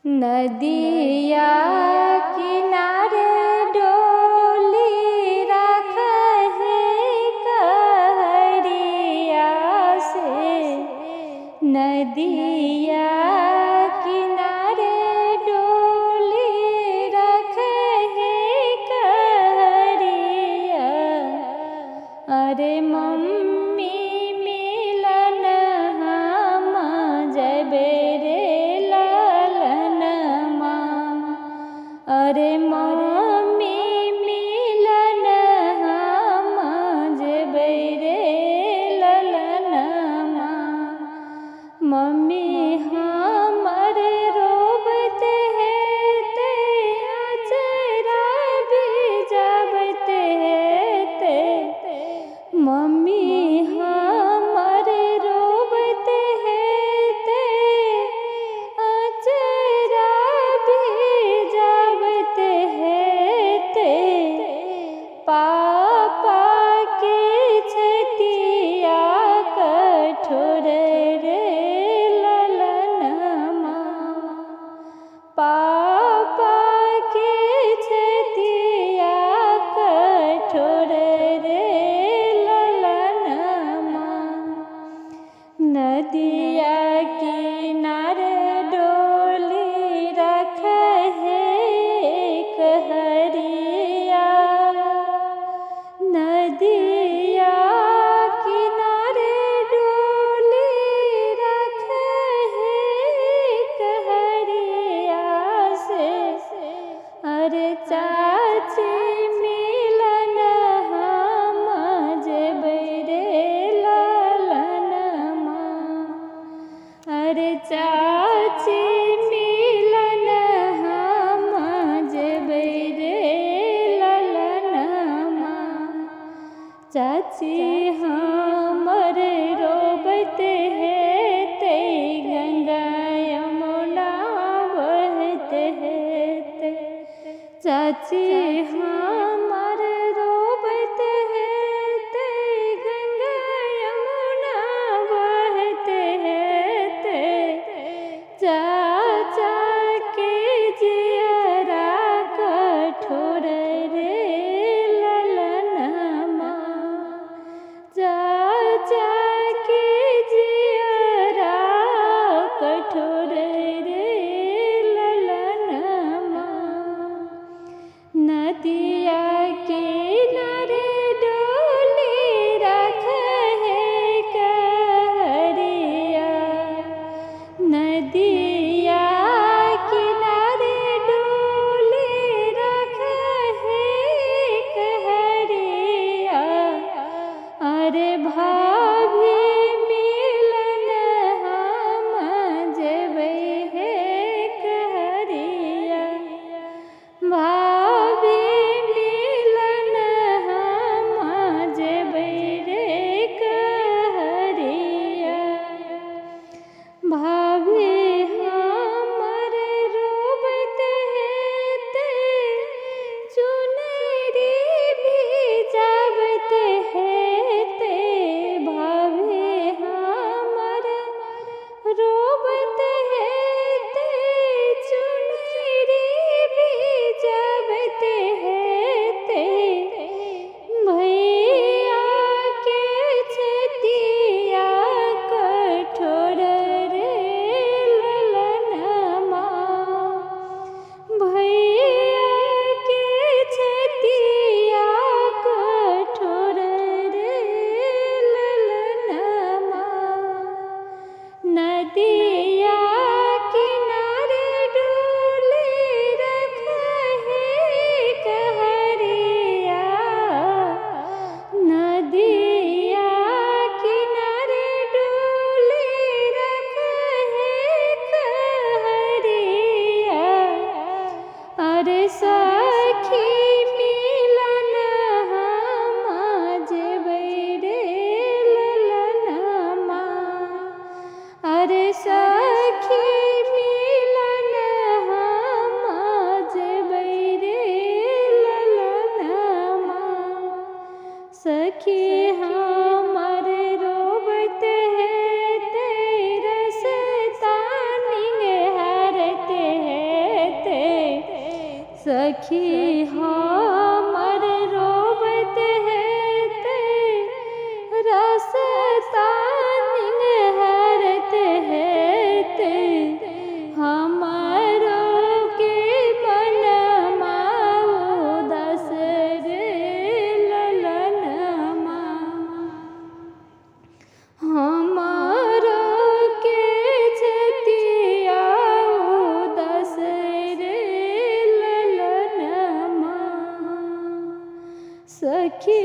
नदिया किनारे डोली रखे कहरिया से। नदिया किनारे डोली रखे कहरिया। अरे मम्मी मिलन हम जबे रे ललनमा। अरे मम्मी मिलन हम जबे रे ललनमा। मम्मी हमर रोबत है ते आचरा भिजावत है ते। मम्मी हमर रोबत है ते आचरा भिजावत है ते। पापा के छतिया कठोर रे ललनमा। पापा के छतिया कठोर रे ललनमा। नदिया किनारे डोली रखे कहरिया। नदिया किनारे डोली रखे कहरिया से। अरे चाची मिलन हम जबे रे ललनमा। अरे चाची मिलन हम जबे रे ललनमा। चाची हमर रोबत है ते गंगा यमुना बहत है ते। चाची हमर रोबत है ते गंगा यमुना बहत है ते। चाचा के जियरा कठोर रे ललनमा। चाचा के जियरा कठोर रे ललनमा। नदी सखी हमर रोबत हेते रास्ता निहरत हेते हमरो के मनमा उदास रे ललनमा हमारो के छतिया उदास रे ललनमा सखी